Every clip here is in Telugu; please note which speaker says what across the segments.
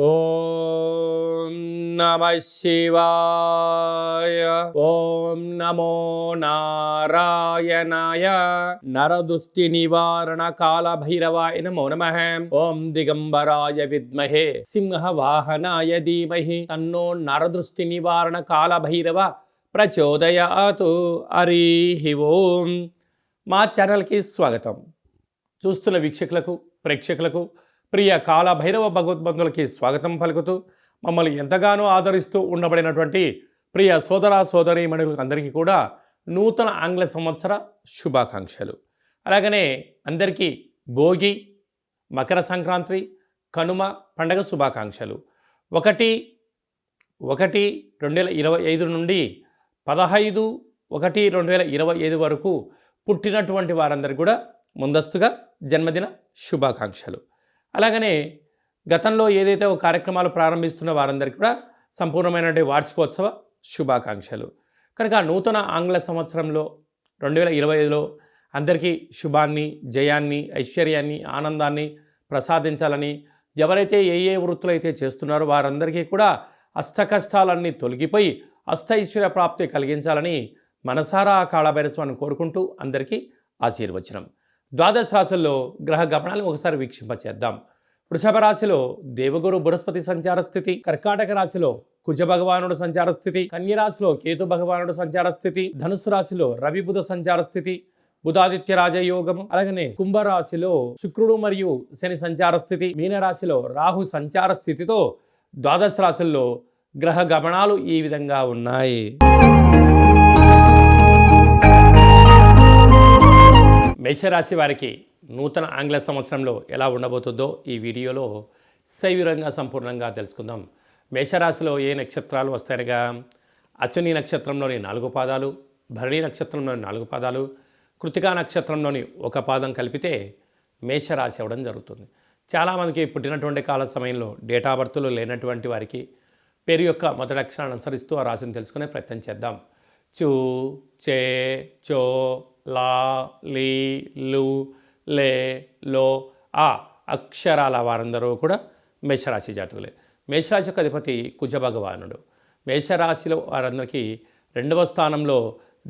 Speaker 1: ఓం నమ శివాయ. ఓం నమో నారాయణాయ. నరదృష్టి నివారణ కాల భైరవాయ నమో నమః. ఓం దిగంబరాయ విద్మహే సింహవాహనాయ ధీమహి తన్నో నరదృష్టి నివారణ కాల భైరవ ప్రచోదయాతు. హరి ఓం. మా ఛానల్కి స్వాగతం. చూస్తున్న వీక్షకులకు ప్రేక్షకులకు ప్రియ కాల భైరవ భగవద్బంధులకి స్వాగతం పలుకుతూ మమ్మల్ని ఎంతగానో ఆదరిస్తూ ఉండబడినటువంటి ప్రియ సోదర సోదరీమణులకు అందరికీ కూడా నూతన ఆంగ్ల సంవత్సర శుభాకాంక్షలు. అలాగనే అందరికీ భోగి, మకర సంక్రాంతి, కనుమ పండగ శుభాకాంక్షలు. 1/1/2025 నుండి 15/1/2025 వరకు పుట్టినటువంటి వారందరికీ కూడా ముందస్తుగా జన్మదిన శుభాకాంక్షలు. అలాగనే గతంలో ఏదైతే ఒక కార్యక్రమాలు ప్రారంభిస్తున్న వారందరికీ కూడా సంపూర్ణమైనటువంటి వార్షికోత్సవ శుభాకాంక్షలు. కనుక నూతన ఆంగ్ల సంవత్సరంలో 2025లో అందరికీ శుభాన్ని, జయాన్ని, ఐశ్వర్యాన్ని, ఆనందాన్ని ప్రసాదించాలని, ఎవరైతే ఏ వృత్తులు అయితే చేస్తున్నారో వారందరికీ కూడా అష్టకష్టాలన్నీ తొలగిపోయి అష్టైశ్వర్య ప్రాప్తి కలిగించాలని మనసారా కాళభైరస్వామిని కోరుకుంటూ అందరికీ ఆశీర్వచనం. ద్వాదశ రాశుల్లో గ్రహ గమనాలను ఒకసారి వీక్షింపచేద్దాం. వృషభ రాశిలో దేవగురు బృహస్పతి సంచార స్థితి, కర్కాటక రాశిలో కుజ భగవానుడు సంచార స్థితి, కన్య రాశిలో కేతు భగవానుడు సంచార స్థితి, ధనుసు రాశిలో రవి బుధ సంచార స్థితి, బుధాదిత్య రాజయోగము. అలాగనే కుంభరాశిలో శుక్రుడు మరియు శని సంచార స్థితి, మీనరాశిలో రాహు సంచార స్థితితో ద్వాదశ రాశుల్లో గ్రహ గమనాలు ఈ విధంగా ఉన్నాయి. మేషరాశి వారికి నూతన ఆంగ్ల సంవత్సరంలో ఎలా ఉండబోతుందో ఈ వీడియోలో సవివరంగా సంపూర్ణంగా తెలుసుకుందాం. మేషరాశిలో ఏ నక్షత్రాలు వస్తాయనగా అశ్విని నక్షత్రంలోని 4 పాదాలు, భరణి నక్షత్రంలోని 4 పాదాలు, కృతికా నక్షత్రంలోని 1 పాదం కలిపితే మేషరాశి అవ్వడం జరుగుతుంది. చాలామందికి పుట్టినటువంటి కాల సమయంలో డేటా బర్త్లు లేనటువంటి వారికి పేరు యొక్క మొదటి అక్షరాన్ని అనుసరిస్తూ ఆ రాశిని తెలుసుకునే ప్రయత్నం చేద్దాం. చూ, చే, చో, లా, లీ, లు, లే, లో, ఆ అక్షరాల వారందరూ కూడా మేషరాశి జాతకులే. మేషరాశి యొక్క అధిపతి కుజ భగవానుడు. మేషరాశిలో వారందరికీ 2వ స్థానంలో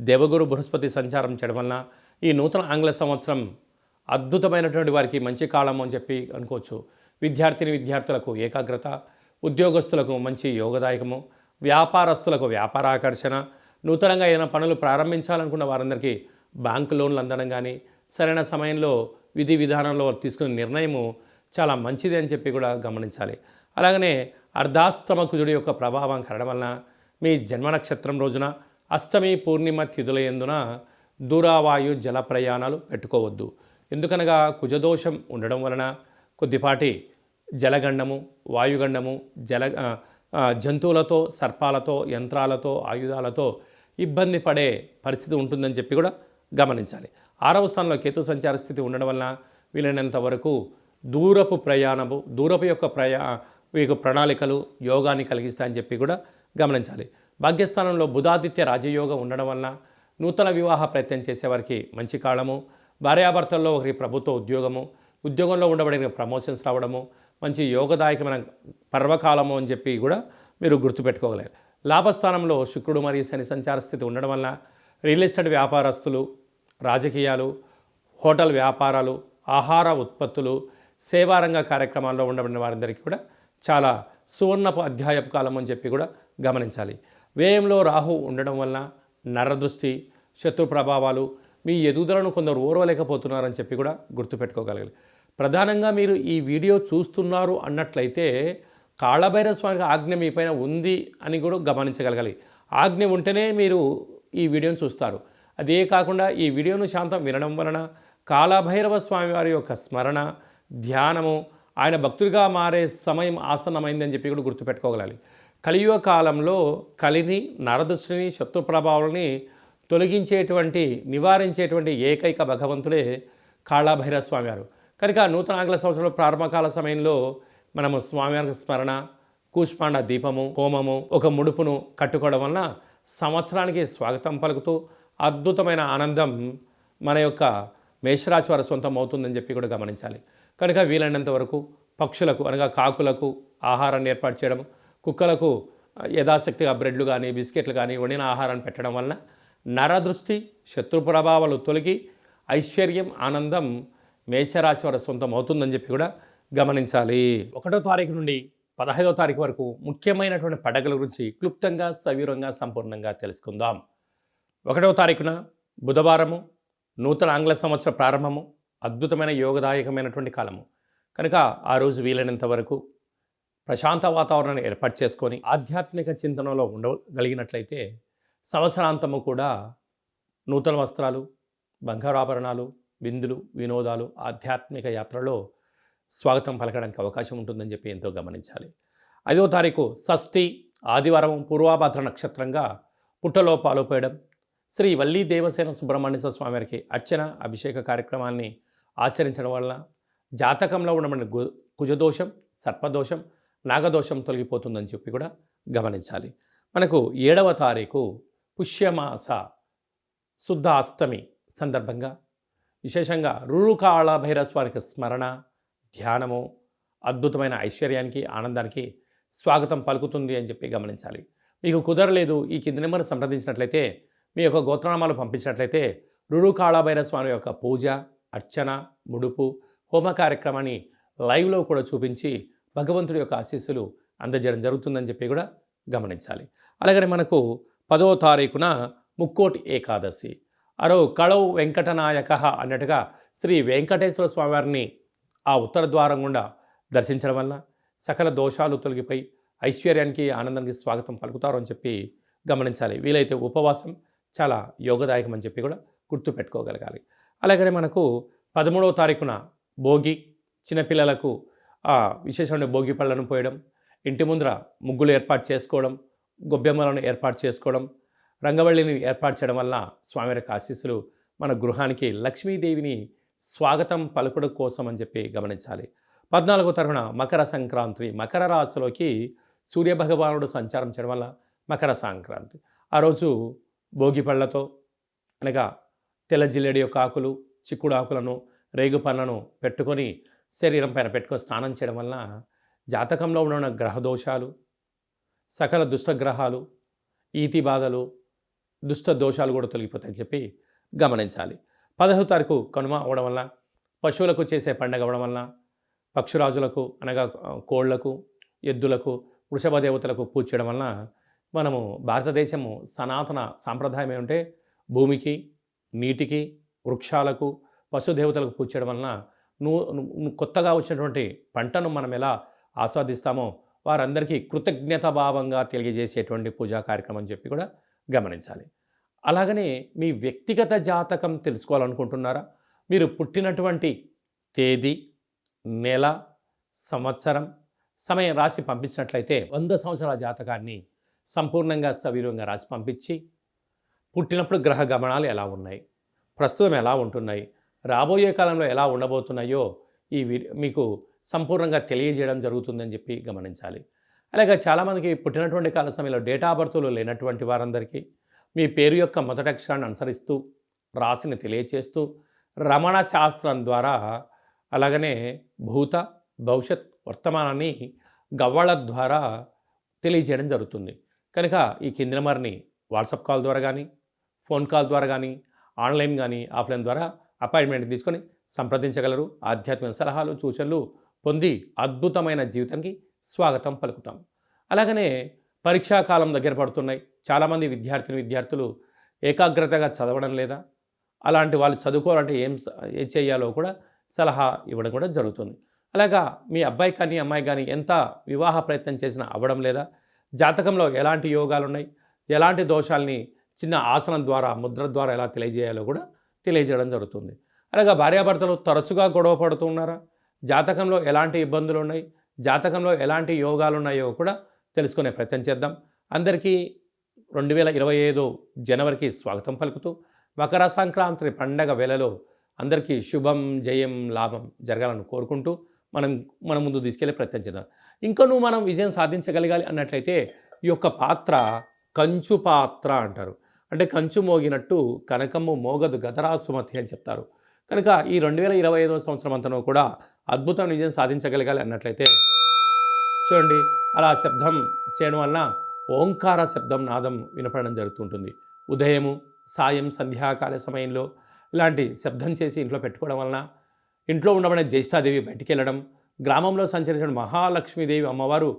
Speaker 1: దేవగురు బృహస్పతి సంచారం చేయడం వలన ఈ నూతన ఆంగ్ల సంవత్సరం అద్భుతమైనటువంటి వారికి మంచి కాలము అని చెప్పి అనుకోవచ్చు. విద్యార్థులకు ఏకాగ్రత, ఉద్యోగస్తులకు మంచి యోగదాయకము, వ్యాపారస్తులకు వ్యాపార ఆకర్షణ, నూతనంగా ఏదైనా పనులు ప్రారంభించాలనుకున్న వారందరికీ బ్యాంకు లోన్లు అందడం కానీ, సరైన సమయంలో విధి విధానంలో తీసుకునే నిర్ణయము చాలా మంచిది అని చెప్పి కూడా గమనించాలి. అలాగనే అర్ధాష్టమ కుజుడి యొక్క ప్రభావం కలగడం వలన మీ జన్మ నక్షత్రం రోజున అష్టమి పూర్ణిమ తిథుల యందున దూరావాయు జల ప్రయాణాలు పెట్టుకోవద్దు. ఎందుకనగా కుజదోషం ఉండడం వలన కొద్దిపాటి జలగండము, వాయుగండము, జంతువులతో, సర్పాలతో, యంత్రాలతో, ఆయుధాలతో ఇబ్బంది పడే పరిస్థితి ఉంటుందని చెప్పి కూడా గమనించాలి. 6వ స్థానంలో కేతు సంచార స్థితి ఉండడం వలన వీలైనంత వరకు దూరపు ప్రయాణము, దూరపు యొక్క మీకు ప్రణాళికలు యోగాన్ని కలిగిస్తాయని చెప్పి కూడా గమనించాలి. భాగ్యస్థానంలో బుధాదిత్య రాజయోగం ఉండడం వలన నూతన వివాహ ప్రయత్నం చేసేవారికి మంచి కాలము, భార్యాభర్తల్లో ఒకరికి ప్రభుత్వ ఉద్యోగము, ఉద్యోగంలో ఉండబడిన ప్రమోషన్స్ రావడము, మంచి యోగదాయకమైన పర్వకాలము అని చెప్పి కూడా మీరు గుర్తుపెట్టుకోగలరు. లాభస్థానంలో శుక్రుడు మరియు శని సంచార స్థితి ఉండడం వలన రియల్ ఎస్టేట్ వ్యాపారస్తులు, రాజకీయాలు, హోటల్ వ్యాపారాలు, ఆహార ఉత్పత్తులు, సేవారంగ కార్యక్రమాల్లో ఉండబడిన వారందరికీ కూడా చాలా సువర్ణపు అధ్యాయపు కాలం అని చెప్పి కూడా గమనించాలి. వ్యయంలో రాహు ఉండడం వలన నరదృష్టి, శత్రు ప్రభావాలు, మీ ఎదుగుదలను కొందరు ఓర్వలేకపోతున్నారని చెప్పి కూడా గుర్తుపెట్టుకోగలగాలి. ప్రధానంగా మీరు ఈ వీడియో చూస్తున్నారు అన్నట్లయితే కాళభైరస్వామి ఆజ్ఞ మీ పైన ఉంది అని కూడా గమనించగలగాలి. ఆజ్ఞ ఉంటేనే మీరు ఈ వీడియోను చూస్తారు. అదే కాకుండా ఈ వీడియోను శాంతం వినడం వలన కాళభైరవ స్వామి వారి యొక్క స్మరణ, ధ్యానము, ఆయన భక్తుడిగా మారే సమయం ఆసన్నమైందని చెప్పి కూడా గుర్తుపెట్టుకోగలాలి. కలియుగ కాలంలో కలిని, నరదృష్టిని, శత్రు ప్రభావాలని తొలగించేటువంటి, నివారించేటువంటి ఏకైక భగవంతుడే కాళభైరవ స్వామి వారు. కనుక నూతన ఆంగ్ల సంవత్సరంలో ప్రారంభకాల సమయంలో మనము స్వామివారికి స్మరణ, కూష్మాండ దీపము, హోమము, ఒక ముడుపును కట్టుకోవడం వలన సంవత్సరానికి స్వాగతం పలుకుతూ అద్భుతమైన ఆనందం మన యొక్క మేషరాశి వారి సొంతం అవుతుందని చెప్పి కూడా గమనించాలి. కనుక వీలైనంత వరకు పక్షులకు అనగా కాకులకు, ఆహారాన్ని ఏర్పాటు చేయడం, కుక్కలకు యథాశక్తిగా బ్రెడ్లు కానీ బిస్కెట్లు కానీ వండిన ఆహారాన్ని పెట్టడం వలన నరదృష్టి శత్రు ప్రభావాలు తొలగి ఐశ్వర్యం ఆనందం మేషరాశి వారి సొంతం అవుతుందని చెప్పి కూడా గమనించాలి. 1వ తారీఖు నుండి 15వ తారీఖు వరకు ముఖ్యమైనటువంటి పండుగల గురించి క్లుప్తంగా సవివరంగా సంపూర్ణంగా తెలుసుకుందాం. 1వ తారీఖున బుధవారము, నూతన ఆంగ్ల సంవత్సర ప్రారంభము, అద్భుతమైన యోగదాయకమైనటువంటి కాలము కనుక ఆ రోజు వీలైనంత వరకు ప్రశాంత వాతావరణాన్ని ఏర్పాటు చేసుకొని ఆధ్యాత్మిక చింతనలో ఉండగలిగినట్లయితే సంవత్సరాంతము కూడా నూతన వస్త్రాలు, బంగారాభరణాలు, విందులు, వినోదాలు, ఆధ్యాత్మిక యాత్రలో స్వాగతం పలకడానికి అవకాశం ఉంటుందని చెప్పి ఎంతో గమనించాలి. 5వ తారీఖు షష్ఠి ఆదివారం, పూర్వాభాద్ర నక్షత్రంగా పుట్టలో పాలుపోయడం, శ్రీ వల్లీ దేవసేన సుబ్రహ్మణ్య స్వామి వారికి అర్చన అభిషేక కార్యక్రమాన్ని ఆచరించడం వలన జాతకంలో ఉండబడిన కుజదోషం, సర్పదోషం, నాగదోషం తొలగిపోతుందని చెప్పి కూడా గమనించాలి. మనకు 7వ తారీఖు పుష్యమాస శుద్ధ అష్టమి సందర్భంగా విశేషంగా రురుకాళ భైరస్వామికి స్మరణ, ధ్యానము అద్భుతమైన ఐశ్వర్యానికి ఆనందానికి స్వాగతం పలుకుతుంది అని చెప్పి గమనించాలి. మీకు కుదరలేదు ఈ కింది నెంబర్ సంప్రదించినట్లయితే మీ యొక్క గోత్రనామాలు పంపించినట్లయితే రురుకాళ భైరస్వామి యొక్క పూజ, అర్చన, ముడుపు, హోమ కార్యక్రమాన్ని లైవ్లో కూడా చూపించి భగవంతుడి యొక్క ఆశీస్సులు అందజేయడం జరుగుతుందని చెప్పి కూడా గమనించాలి. అలాగనే మనకు 10వ తారీఖున ముక్కోటి ఏకాదశి, అరో కళౌ వెంకటనాయక అన్నట్టుగా శ్రీ వెంకటేశ్వర స్వామివారిని ఆ ఉత్తర ద్వారం గుండా దర్శించడం వల్ల సకల దోషాలు తొలగిపోయి ఐశ్వర్యానికి ఆనందానికి స్వాగతం పలుకుతారు అని చెప్పి గమనించాలి. వీలైతే ఉపవాసం చాలా యోగదాయకం అని చెప్పి కూడా గుర్తుపెట్టుకోగలగాలి. అలాగనే మనకు 13వ తారీఖున భోగి, చిన్నపిల్లలకు విశేషమైన భోగి పళ్ళను పోయడం, ఇంటి ముందర ముగ్గులు ఏర్పాటు చేసుకోవడం, గొబ్బెమ్మలను ఏర్పాటు చేసుకోవడం, రంగవల్లిని ఏర్పాటు చేయడం వల్ల స్వామివారికి ఆశీస్సులు మన గృహానికి లక్ష్మీదేవిని స్వాగతం పలుకుడు కోసం అని చెప్పి గమనించాలి. 14వ తారీఖున మకర సంక్రాంతి, మకర రాశిలోకి సూర్యభగవానుడు సంచారం చేయడం వల్ల మకర సంక్రాంతి. ఆ రోజు భోగి పళ్ళతో అనగా తెల్ల జిల్లేడి యొక్క ఆకులు, చిక్కుడు ఆకులను, రేగు పండ్లను పెట్టుకొని శరీరం పైన పెట్టుకొని స్నానం చేయడం వలన జాతకంలో ఉన్న గ్రహదోషాలు, సకల దుష్టగ్రహాలు, ఈతి బాధలు, దుష్ట దోషాలు కూడా తొలగిపోతాయని చెప్పి గమనించాలి. 15వ తారీఖు కనుమ అవ్వడం వల్ల, పశువులకు చేసే పండగ అవ్వడం వల్ల, పక్షురాజులకు అనగా కోళ్లకు, ఎద్దులకు, వృషభ దేవతలకు పూజ చేయడం వలన మనము భారతదేశము సనాతన సాంప్రదాయం ఏమంటే భూమికి, నీటికి, వృక్షాలకు, పశుదేవతలకు పూజ చేయడం వలన కొత్తగా వచ్చినటువంటి పంటను మనం ఎలా ఆస్వాదిస్తామో వారందరికీ కృతజ్ఞతాభావంగా తెలియజేసేటువంటి పూజా కార్యక్రమం అని చెప్పి కూడా గమనించాలి. అలాగనే మీ వ్యక్తిగత జాతకం తెలుసుకోవాలనుకుంటున్నారా? మీరు పుట్టినటువంటి తేదీ, నెల, సంవత్సరం, సమయం రాసి పంపించినట్లయితే 100 సంవత్సరాల జాతకాన్ని సంపూర్ణంగా సవివరంగా రాసి పంపించి పుట్టినప్పుడు గ్రహ గమనాలు ఎలా ఉన్నాయి, ప్రస్తుతం ఎలా ఉంటున్నాయి, రాబోయే కాలంలో ఎలా ఉండబోతున్నాయో ఈ మీకు సంపూర్ణంగా తెలియజేయడం జరుగుతుందని చెప్పి గమనించాలి. అలాగే చాలామందికి పుట్టినటువంటి కాల సమయంలో డేటా ఆఫ్ బర్త్లు లేనటువంటి వారందరికీ మీ పేరు యొక్క మొదటి అక్షరాన్ని అనుసరిస్తూ రాశిని తెలియచేస్తూ రమణ శాస్త్రం ద్వారా అలాగనే భూత, భవిష్యత్, వర్తమానాన్ని గవ్వళ ద్వారా తెలియజేయడం జరుగుతుంది. కనుక ఈ కింది నెంబర్ని వాట్సాప్ కాల్ ద్వారా కానీ, ఫోన్ కాల్ ద్వారా కానీ, ఆన్లైన్ కానీ, ఆఫ్లైన్ ద్వారా అపాయింట్మెంట్ తీసుకొని సంప్రదించగలరు. ఆధ్యాత్మిక సలహాలు, సూచనలు పొంది అద్భుతమైన జీవితానికి స్వాగతం పలుకుతాం. అలాగనే పరీక్షాకాలం దగ్గర పడుతున్నాయి. చాలామంది విద్యార్థులు ఏకాగ్రతగా చదవడం లేదా, అలాంటి వాళ్ళు చదువుకోవాలంటే ఏం చేయాలో కూడా సలహా ఇవ్వడం కూడా జరుగుతుంది. అలాగా మీ అబ్బాయి కానీ అమ్మాయి కానీ ఎంత వివాహ ప్రయత్నం చేసినా అవ్వడం లేదా, జాతకంలో ఎలాంటి యోగాలు ఉన్నాయి, ఎలాంటి దోషాలని చిన్న ఆసనం ద్వారా, ముద్ర ద్వారా ఎలా తెలియజేయాలో కూడా తెలియజేయడం జరుగుతుంది. అలాగా భార్యాభర్తలు తరచుగా గొడవ పడుతున్నారా, జాతకంలో ఎలాంటి ఇబ్బందులు ఉన్నాయి, జాతకంలో ఎలాంటి యోగాలు ఉన్నాయో కూడా తెలుసుకునే ప్రయత్నం చేద్దాం. అందరికీ 2025 జనవరికి స్వాగతం పలుకుతూ మకర సంక్రాంతి పండగ వేళలో అందరికీ శుభం, జయం, లాభం జరగాలని కోరుకుంటూ మన ముందు తీసుకెళ్లే ప్రయత్నం చేద్దాం. ఇంకనూ మనం విజయం సాధించగలగాలి అన్నట్లయితే ఈ యొక్క పాత్ర కంచు పాత్ర అంటారు. అంటే కంచు మోగినట్టు కనకమ్ము మోగదు గదరా సుమతి అని చెప్తారు. కనుక ఈ 2025 సంవత్సరం అంతనూ కూడా అద్భుతమైన విజయం సాధించగలగాలి అన్నట్లయితే చూడండి, అలా శబ్దం చేయడం వలన ఓంకార శబ్దం నాదం వినపడడం జరుగుతుంటుంది. ఉదయము, సాయం, సంధ్యాకాల సమయంలో ఇలాంటి శబ్దం చేసి ఇంట్లో పెట్టుకోవడం వలన ఇంట్లో ఉండబడే జ్యేష్ఠాదేవి బయటికి వెళ్ళడం, గ్రామంలో సంచరించిన మహాలక్ష్మీదేవి అమ్మవారు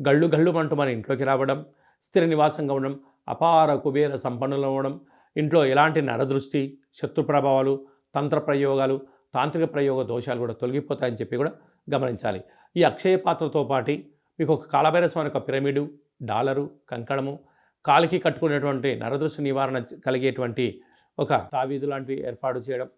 Speaker 1: గళ్ళు గళ్ళు అంటూ మన ఇంట్లోకి రావడం, స్థిర నివాసంగా ఉండడం, అపార కుబేర సంపన్నులు అవ్వడం, ఇంట్లో ఎలాంటి నరదృష్టి, శత్రు ప్రభావాలు, తంత్ర ప్రయోగాలు, తాంత్రిక ప్రయోగ దోషాలు కూడా తొలగిపోతాయని చెప్పి కూడా గమనించాలి. ఈ అక్షయ పాత్రతో పాటు మీకు ఒక కాళభైరస్వామి యొక్క పిరమిడు, డాలరు, కంకణము, కాలికి కట్టుకునేటువంటి నరదృష్టి నివారణ కలిగేటువంటి ఒక తావీదు లాంటివి ఏర్పాటు చేయడం,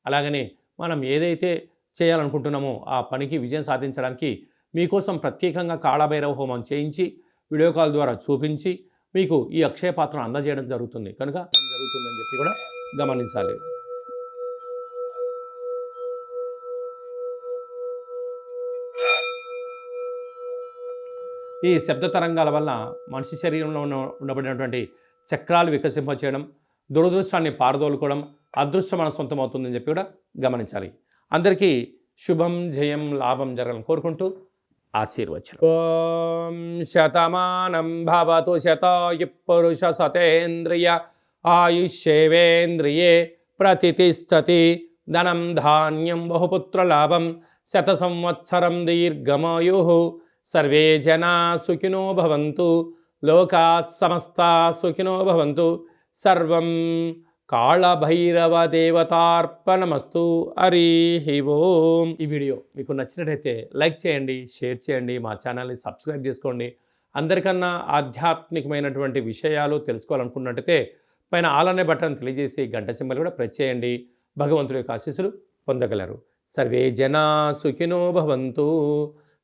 Speaker 1: అలాగనే మనం ఏదైతే చేయాలనుకుంటున్నామో ఆ పనికి విజయం సాధించడానికి మీకోసం ప్రత్యేకంగా కాళభైరవ హోమం చేయించి వీడియో కాల్ ద్వారా చూపించి మీకు ఈ అక్షయ పాత్రను అందజేయడం జరుగుతుంది కనుక జరుగుతుందని చెప్పి కూడా గమనించాలి. ఈ శబ్ద తరంగాల వల్ల మనిషి శరీరంలో ఉండబడినటువంటి చక్రాలు వికసింపచేయడం, దురదృష్టాన్ని పారదోలుకోవడం, అదృష్టం మన సొంతం అవుతుందని చెప్పి కూడా గమనించాలి. అందరికీ శుభం, జయం, లాభం జరగాలని కోరుకుంటూ ఆశీర్వచనం. ఓం శతమానం భవతు శతాయు పురుష సతేంద్రియ ఆయుష్యేవేంద్రియే ప్రతిష్టతి ధనం ధాన్యం బహుపుత్ర లాభం శత సంవత్సరం దీర్ఘమాయు సర్వే జనా సుఖినో భవంతు లోకా సమస్తా సుఖినో భవంతు సర్వం కాళభైరవ దేవతార్పణమస్తు. హరి ఓం. ఈ వీడియో మీకు నచ్చినట్టయితే లైక్ చేయండి, షేర్ చేయండి, మా ఛానల్ని సబ్స్క్రైబ్ చేసుకోండి. అందరికన్నా ఆధ్యాత్మికమైనటువంటి విషయాలు తెలుసుకోవాలనుకున్నట్టయితే పైన ఆల్ అనే బటన్ తెలియజేసి గంట సింబల్ కూడా ప్రెస్ చేయండి. భగవంతుడి యొక్క ఆశీస్సులు పొందగలరు. సర్వే జనా సుఖినో భవంతు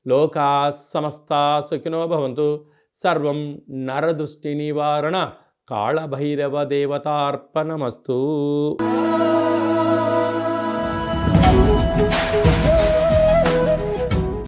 Speaker 1: లోకా సమస్తా సుఖినో భవంతు సర్వం నరదృష్టి నివారణ కాళభైరవ దేవతార్పణమస్తు.